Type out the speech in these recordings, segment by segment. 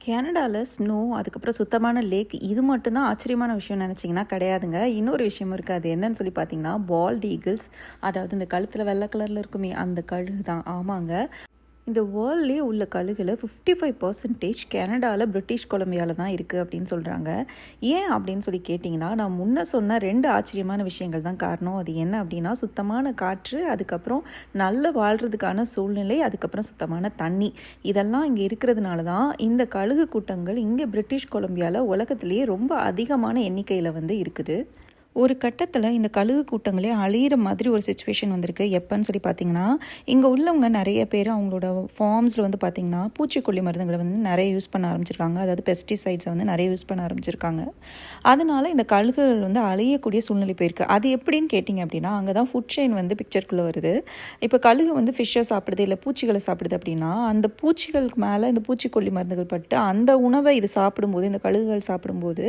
கனடால ஸ்னோ, அதுக்கப்புறம் சுத்தமான லேக் இது மட்டும் தான் ஆச்சரியமான விஷயம்னு நினச்சிங்கன்னா கிடையாதுங்க. இன்னொரு விஷயம் இருக்குது. அது என்னன்னு சொல்லி பார்த்தீங்கன்னா, பால்ட் ஈகிள்ஸ். அதாவது இந்த கழுத்தில் வெள்ளை கலரில் இருக்குமே அந்த கழுகு தான். ஆமாங்க. இந்த வேர்ல்ட்லேயே உள்ள கழுகுல 55% கனடாவில் பிரிட்டிஷ் கொலம்பியாவில் தான் இருக்குது அப்படின்னு சொல்கிறாங்க. ஏன் அப்படின்னு சொல்லி கேட்டிங்கன்னா, நான் முன்ன சொன்ன 2 ஆச்சரியமான விஷயங்கள் தான் காரணம். அது என்ன அப்படின்னா, சுத்தமான காற்று, அதுக்கப்புறம் நல்ல வாழ்கிறதுக்கான சூழ்நிலை, அதுக்கப்புறம் சுத்தமான தண்ணி. இதெல்லாம் இங்கே இருக்கிறதுனால தான் இந்த கழுகு கூட்டங்கள் இங்கே பிரிட்டிஷ் கொலம்பியாவில் உலகத்திலேயே ரொம்ப அதிகமான எண்ணிக்கையில் வந்து இருக்குது. ஒரு கட்டத்தில் இந்த கழுகு கூட்டங்களே அழியிற மாதிரி ஒரு சுச்சுவேஷன் வந்திருக்கு. எப்போன்னு சொல்லி பார்த்தீங்கன்னா, இங்கே உள்ளவங்க நிறைய பேர் அவங்களோட ஃபார்ம்ஸில் வந்து பார்த்திங்கன்னா பூச்சிக்கொல்லி மருந்துகளை வந்து நிறைய யூஸ் பண்ண ஆரம்பிச்சிருக்காங்க. அதாவது பெஸ்டிசைட்ஸை வந்து நிறைய யூஸ் பண்ண ஆரம்பிச்சிருக்காங்க. அதனால் இந்த கழுகுகள் வந்து அழியக்கூடிய சூழ்நிலை போயிருக்கு. அது எப்படின்னு கேட்டிங்க அப்படின்னா, அங்கே தான் ஃபுட் செயின் வந்து பிக்சருக்குள்ளே வருது. இப்போ கழுகு வந்து ஃபிஷ்ஷை சாப்பிடுது, இல்லை பூச்சிகளை சாப்பிடுது அப்படின்னா, அந்த பூச்சிகளுக்கு மேலே இந்த பூச்சிக்கொல்லி மருந்துகள் பட்டு அந்த உணவை இது சாப்பிடும்போது, இந்த கழுகுகள் சாப்பிடும்போது,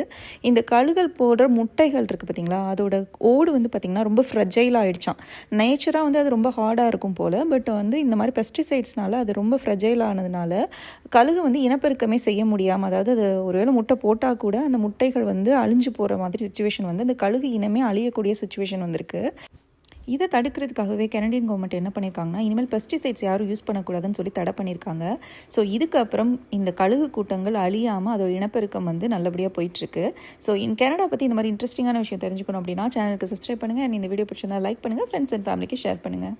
இந்த கழுகுகள் போடுற முட்டைகள் இருக்குது பார்த்திங்களா, அதோட ஓடு வந்து பார்த்திங்கன்னா ரொம்ப ஃப்ரெஜைல் ஆகிடுச்சான். நேச்சராக வந்து அது ரொம்ப ஹார்டாக இருக்கும் போல். பட் வந்து இந்த மாதிரி பெஸ்டிசைட்ஸ்னால அது ரொம்ப ஃப்ரெஜைல் ஆனதுனால கழுகு வந்து இனப்பெருக்கமே செய்ய முடியாமல், அதாவது அது ஒருவேளை முட்டை போட்டால் கூட அந்த முட்டைகள் வந்து அழிஞ்சு போகிற மாதிரி சுச்சுவேஷன் வந்து அந்த கழுகு இனமே அழியக்கூடிய சுச்சுவேஷன் வந்திருக்கு. இதை தடுக்கிறதுக்காகவே கனடியன் கவர்மெண்ட் என்ன பண்ணியிருக்காங்கன்னா, இனிமேல் பெஸ்டிசைட்ஸ் யாரும் யூஸ் பண்ணக்கூடாதுன்னு சொல்லி தடை பண்ணியிருக்காங்க. ஸோ இதுக்கப்புறம் இந்த கழுகு கூட்டங்கள் அழியாமல் அதோட இனப்பெருக்கம் வந்து நல்லபடியாக போயிட்டுருக்கு. ஸோ கனடா பற்றி இந்த மாதிரி இன்ட்ரெஸ்டிங்கான விஷயம் தெரிஞ்சுக்கணும் அப்படின்னா சேனலுக்கு சப்ஸ்கிரைப் பண்ணுங்கள். அண்ட் இந்த வீடியோ பிடிச்சிருந்தா லைக் பண்ணுங்கள், ஃப்ரெண்ட்ஸ் அண்ட் ஃபேமிலிக்கு ஷேர் பண்ணுங்கள்.